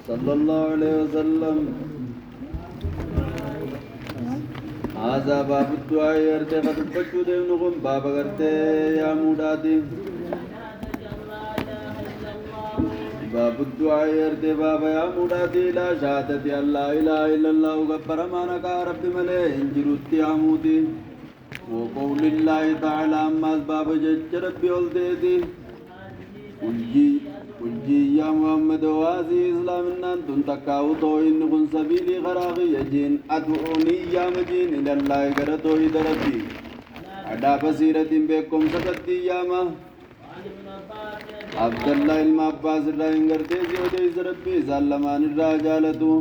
صلى الله عليه وسلم. هذا باب الدعاء يرتي قد بجود ابنكم باب غرتي يا موداتي. باب الدعاء يرتي باب يا موداتي لا شهادة أن لا إله إلا الله غفر مانك رب ملئ انجرت يا مودي. وقول الله تعالى أما باب جج ربي ولديتي. قل يا محمد وازي إسلام إن تنتكاو توين كن سبيلي غراغي يجين أدعوني يا مجين إلى الله غرتو ربي. أدا بصيرة بكم سكتي يا ما عبد الله المعباس الرحيم غرتي زيودي ربي سلمان الرجالتو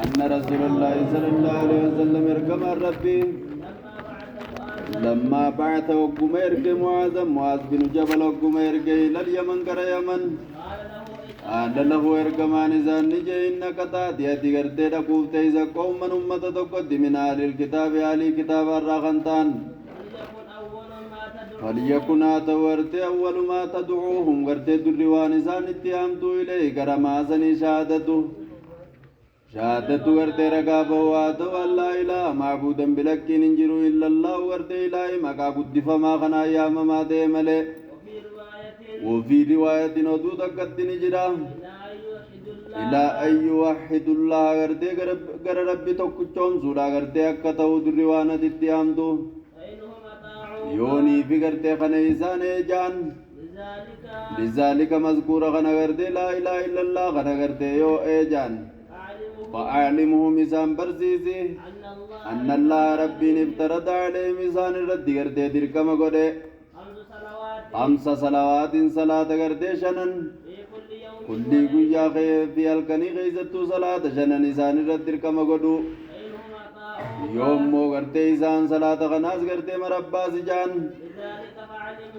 أن رسول الله صلى الله عليه وسلم يركم ربي لما بعث وقم يرجع معاذ بن جبل وقم يرجع إلى اليمن كرا يمن قال له يركمان إذا نجي إنك تأتي أتيرتي ركوب تيزا قوم من أمة تقد من أهل الكتاب أهل كتاب الرغنتان فليكن أتورتي أول ما تدعوهم غرتي الدروان إذا نتيامتو إليه كرما سني شهادة غرتي رقابة واتو الله إله معبودا بلك ننجرو إلا الله غرتي إلهي مكا قد فما خنا يا مما ملئ. وفي رواية ودود قد نجرا إلى أن يوحد الله غرتي غر ربي توكچون سودا غرتي أكتو دروانة تتيامتو يوني في غرتي خنيسان جان لذلك مذكور خنا غرتي لا إله إلا الله خنا غرتي يو إيجان. فأعلمهم إسان برزيزي أن الله ربي افترض عليهم إسان الرد غرتي تركم غده 5 صلوات صلاة غرتي شنن كل قيا في الكني غيزتو صلاة شنن إسان الرد تركم غدو يوم مو غرتي إسان صلاة غناس غرتي مرباس جان.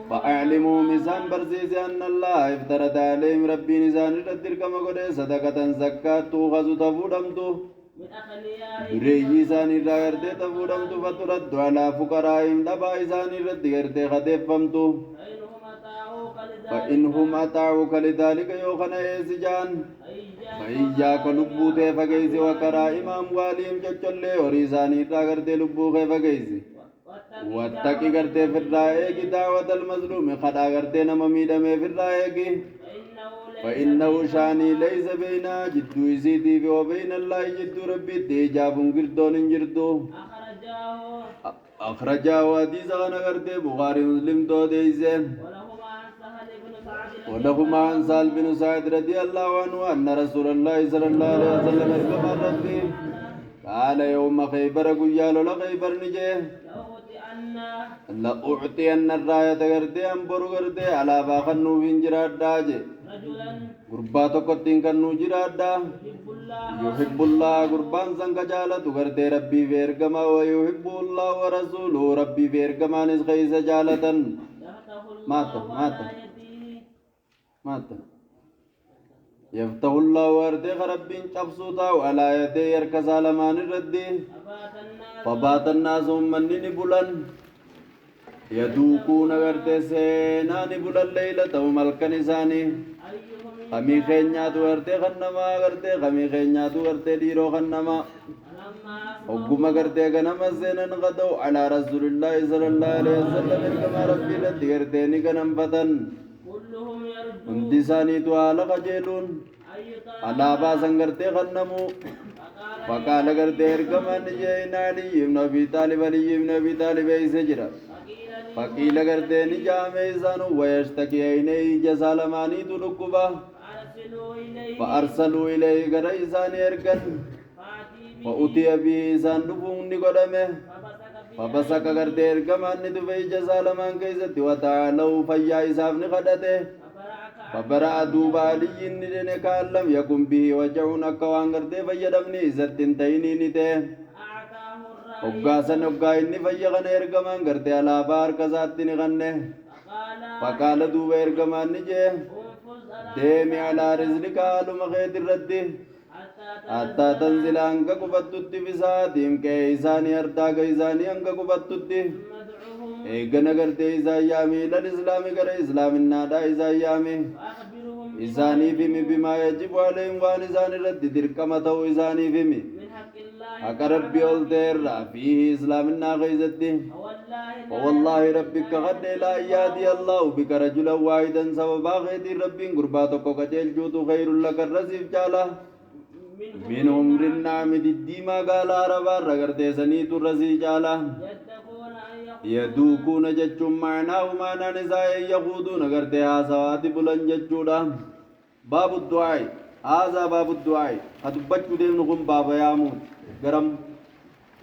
فأعلمهم إسان برزيزي أن الله افترض عليهم ربي إسان الرد تركم غده صدقة زكاة توخذ تفودمتو دريجي إسان الرغرتي تفودمتو فترد على فقرائهم دبا إسان الرد غرتي خدفمتو. فإنهم أطاعوك لذلك يوخن إيسجان فإياك لبوتي فقيسي وكرائم أموالهم ججلي وريساني الرغرتي لبوخي فقيسي واتقي غرتي في الرائق دعوة المظلوم خدا غرتي نمميدمي في الرائق. فإنه شاني ليس بينا جدو إسيتي وبين الله جدو ربي تيجاب انجردون انجردو. أخرجاه حديث غنى غرتي بخاري مسلم تو ديسي. ولهما عن سهل بن سعد رضي الله عنه أن رسول الله صلى الله عليه وسلم اركب ربي قال يوم خيبر قيال لخيبر نجيه لأعطين الراية غرتي أمبر غرتي على باخنو بين جراد داجي غرباتو كتين كنو جراد دا يحب الله غربان سنك جالة غرتي ربي فيركما ويحب الله ورسوله ربي فيركما نسخيس جالة مات يفتح الله ورده ربين شبسوتا وعلى يدي يركز على مان الردي. فبات الناس من نبلن يدوكون غرتي سينا نبلن ليلة وملكن إساني خمي خينيات ورتي خنما غرتي خمي خينيات ورتي ديرو خنما وقم غرتي غنما سينن غدو على رسول الله صلى الله عليه وسلم كما ربي لدي غرتي نغنم فتن hundi isaaniitu haala qajeeluun alaabaa san gartee kannamuu faqaala gartee ergamaan jeen Aliyyi ibn Abi Taalib Aliyyi ibn Abi Taalib eeyse jira. faqiila gartee ni jaame isaanu wayashtaki aynee ija isaa lamaaniitu dhukkuba. فأرسلوا إليه غدا إسان يرغن فأتي به إسان دفون نقدمه فبسك غرتي إرغمان ندفع جزال من كيست وتعالوا فيا إساف نقدته فبرأ دوبا علي ندن كان لم يكن به وجعون أكوان غرتي فيدمني إسات تنتيني نته وقاسن وقائن فيغن إرغمان غرتي على بار كذات نغنه فقال دوبا إرغمان نجه ديمي على رزلك آلوم خيط الرد حتى تنزل أنك قبطت بساتهم كيساني أرتاك إساني أنك قبطت إيجانا قرتي إذا يامي للإسلام قر إسلام النادا إذا يامي إزاني فيمي بما يجب عليهم وان إزاني رد دركمته إزاني فيمي حق ربي والدير فيه إسلام الناغيزتي والله ربك قد لا يهدي الله بك رجلا واحدا سببا غير ربي قرباتك وكجل جوت خير لك الرزيف جاله من عمر النعم الديما قال عربا رغرتي سنيت الرزي جاله يدوكون ججم معناه معنى نزايا يقودون غرتها سوات بلن ججودا باب الدعاء هذا باب الدعاء هتبجو ديم نقوم بابا يامون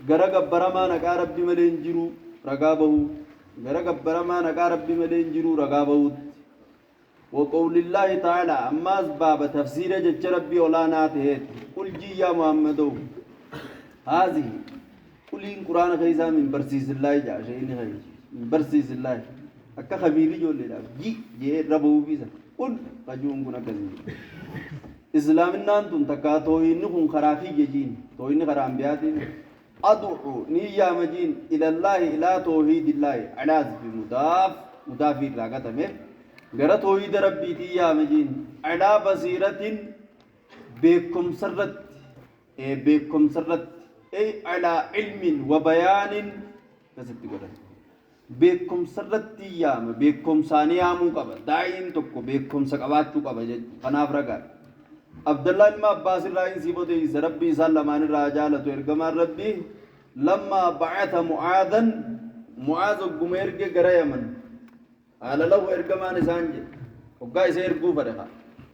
غرق برما نقا ربي ملين جرو رقابه غرق برما نقا ربي ملين جرو رقابه وقول الله تعالى أما أسباب تفسير جج ربي ولا ناته قل جي يا محمد هذه قل إن قرآن خيزا من برسيس الله جاء شيء خيز من برسيس الله أكا خبيري جو لله جي ربه بيسا قل قجون كنا كذي إسلام النان تون تكا توهين نكون خرافي جين توهين خرام بياتين أدعو نيا مجين إلى الله إلى توحيد الله على ذب مضاف راقة مه غرا توحيد ربي تيا مجين على بصيرة بكم سرت بكم سرت أي على علم وبيان كسبت كذا بكم سرت تيا بكم ثانية مو كبا داين تكو بكم سكبات تو كبا أنا فرقان عبد الله بن عباس الرئيس يبودي ربي سلم عن الرجال ترجمة ربي لما بعث معاذ قمير کے گرے من على لو ارجمان سانج وقا يسير كوفر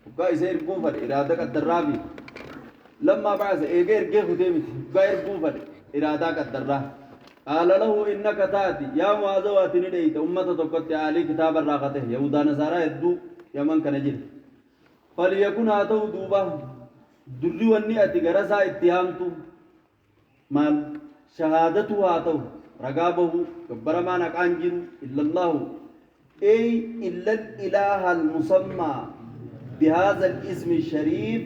وقا يسير كوفر إرادة الدرابي لما بعث إيجير كيف تيمت غير كوفر إرادة الدرا قال له إنك تأتي يا معاذ واتني ليت أمة تقطع علي كتاب الراقته يهودا نصارى يدو يمن كنجل فليكن هاتو دوبا دري وني أتغرسا اتهامتو مال شهادتو هاتو رقابه كبرما نقانجر إلا الله أي إلا الإله المسمى بهذا الاسم الشريف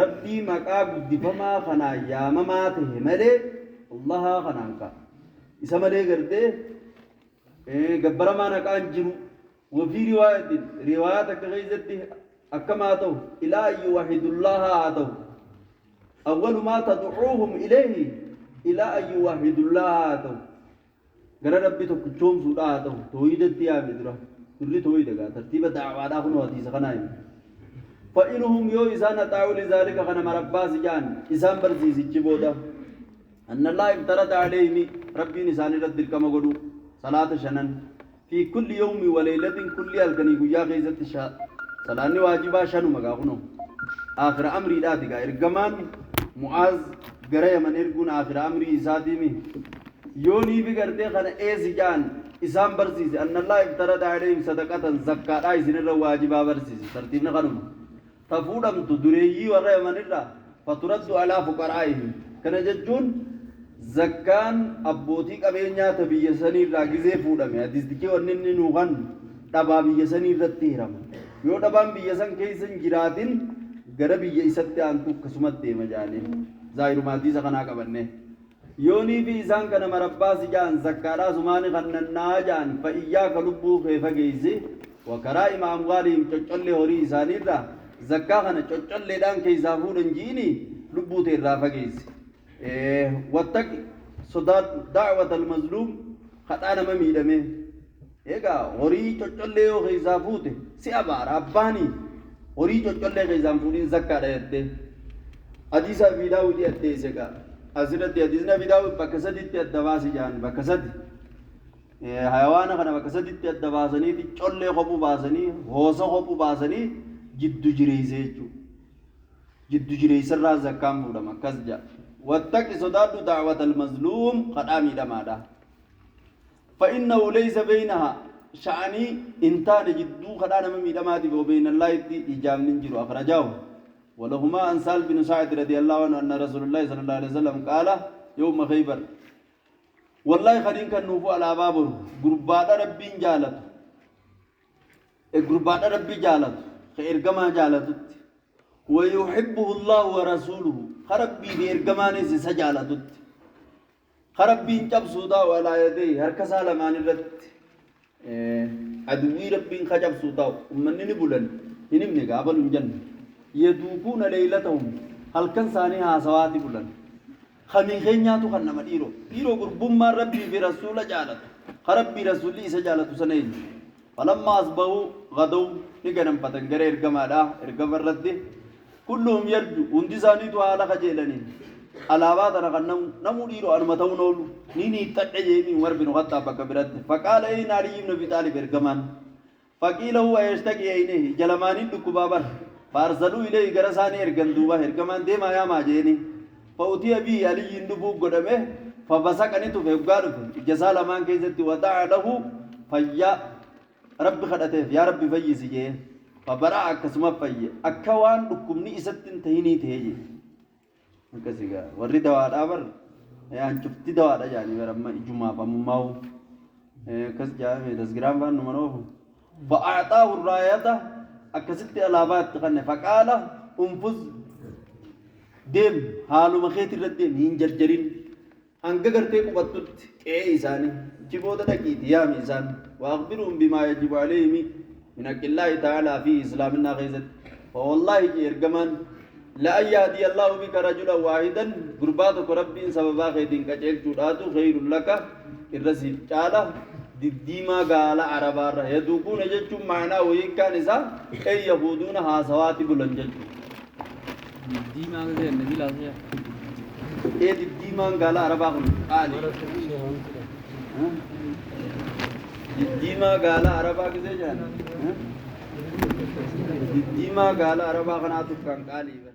ربي مقاب دفما خنا يا مماته ملي الله خنانك اسم ملي قرده كبرما نقانجر وفي رواية كغيزته أكما تو إلى أن يوحدوا الله آتوا أول ما تدعوهم إليه إلى أن يوحدوا الله آتوا قال ربي تكتشوم سودا آتوا توحيد التيام درا تري توحيد قال ترتيب دعوة داخل وادي سخنايم فإنهم يو إسان أتاعوا لذلك خنا مرباس جان إسان برزيز الجبودا أن الله افترض عليهم ربي نسان رد الكما قدو صلاة شنن في كل يوم وليلة كل الكني قيا غيزة الشهر سلاني واجبا شنو مغاقنو آخر أمري داتيقا إرقمان معاذ غرية من إرقون آخر أمري إساديمي يوني بقرتي خانا إيسي جان إسام برسيسي أن الله افترض عليهم صدقة زكاة إسن الرا واجبا برسيسي ترتيبنا خانم تفودم تدريي ورية من الرا فترد على فقرائهم كان ججون زكان أبوتي قبينيا تبي يسني راقزي فودم حديث دكي ونني نوغان تبابي يسني رتيرم yoo dhabaan biyya san keessa hin jiraatin gara biyya isatti aantu akkasumatti deema jaaniin zaahirumaatti isa kanaa qabanne yoonii fi isaan kana marabbaas jaan zakkaadhaa sumaani kannannaa jaan fa'iyyaa ka lubbuu kee fageeyse wakaraa imaam waaliin coccollee horii isaaniirraa zakkaa kana coccolleedhaan keessaa fuudhan jiini lubbuu teerraa fageeyse wattaqi sodaa da'wat al-mazluum kadhaa nama miidhame egaa horii coccollee yoo keessaa fuute si abaara abbaanii horii coccollee keessaan fuudhin zakkaadha jettee hadiisa Abii Daawud addeesse egaa asirratti hadiisni Abii Daawud bakka saditti adda baasi jaan bakka sadi hayawaana kana bakka saditti adda baasanii collee kophuu baasanii hoosa kophuu baasanii jiddu jireeyse jechuudha jiddu jireeysarraa zakkaan fuudhama akkas jaa wattaqi sodaadhu da'wat al-mazluum kadhaa miidhamaadha فإنه ليس بينها شأني إنتان جدو خدانا مميدماتي وبين الله إجام ننجر أخرجاه ولهما عن سهل بن سعد رضي الله عنه أن رسول الله صلى الله عليه وسلم قال يوم خيبر والله خلين كان نوفو على بابه قربات ربي جالت قربات ربي جالت خير كما جالت ويحبه الله ورسوله خربي بإرقماني سجالت خربين جب سودا ولا يدي هر كسالة مان الرد عدوي ربي خجب سوطاو ومنني بولن هنمني قابل جن يدوكون ليلتهم هل كان ثانيها سواتي بولن خمين خينياتو خنا مديرو ديرو قربم ما ربي برسول جالت خربي رسولي سجالت سنين فلما أصبحوا غدوا نجنم فتنجر إرجمالا إرجم الرد كلهم يرجو وندزاني تو على خجلني alaabaa tana kan namu dhiiroo anuma ta'uun oolu ni tadhe jeemi umar bin khattaab bakka biratti faqaala ayna ali ibn abi talib ergamaan faqiila huwa yashtaqi aynihi jalamaaniin dhukkubaa bar faarsaluu ilayhi gara isaanii ergan duuba ergamaan deemaa yaamaa jeeni fa'utiya bii aliyyiin dhufuu godhame fabasaqani tufe hoggaa dhufe ijjasaa lamaan keessatti wada'a lahu fayyaa rabbi kadhateef yaa rabbi fayyisi jee fabaraa akkasuma fayye akka waan dhukkubni isatti hin ta'inii ta'e jee كذا ورد وادا بر يعني شفت وادا يعني برما إجماع بمماو كذا جامي تذكران بان نمنوه فأعطاه الراية أكست الألابات تغنى فقال انفذ دم حالو مخيت الردم هنجرجرين أنك قرتي قبطت إيه إساني جبودا دكيت يا ميزان وأخبرهم بما يجب عليهم من أجل الله تعالى في إسلامنا غيزت فوالله يرجمان لا يهدي الله بك رجلا واحدا غرباتك ربي سببا خيدين كجيل جوداتو خير لك الرسيل تعالى ديما قال عربا يدوكون ججم معنا ويكان إذا أي يهودون هاسوات بلنجج ديما قال النبي لازم إيه ديما قال عربا قال ديما قال عربا كذا جان ديما قال عربا خناتك كان قالي